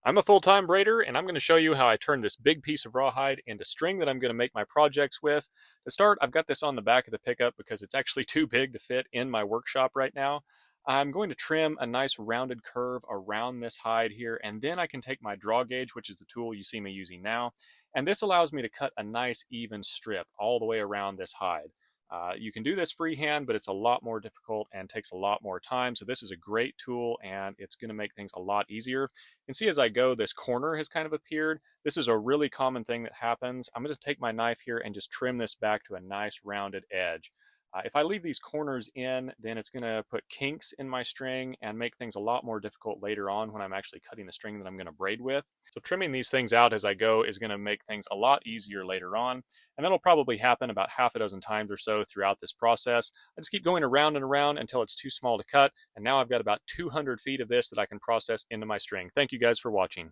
I'm a full-time braider, and I'm going to show you how I turn this big piece of rawhide into string that I'm going to make my projects with. To start, I've got this on the back of the pickup because it's actually too big to fit in my workshop right now. I'm going to trim a nice rounded curve around this hide here, and then I can take my draw gauge, which is the tool you see me using now, and this allows me to cut a nice even strip all the way around this hide. You can do this freehand, but it's a lot more difficult and takes a lot more time. So this is a great tool, and it's going to make things a lot easier. You can see as I go, this corner has kind of appeared. This is a really common thing that happens. I'm going to take my knife here and just trim this back to a nice rounded edge. If I leave these corners in, then it's going to put kinks in my string and make things a lot more difficult later on when I'm actually cutting the string that I'm going to braid with. So trimming these things out as I go is going to make things a lot easier later on. And that'll probably happen about half a dozen times or so throughout this process. I just keep going around and around until it's too small to cut. And now I've got about 200 feet of this that I can process into my string. Thank you guys for watching.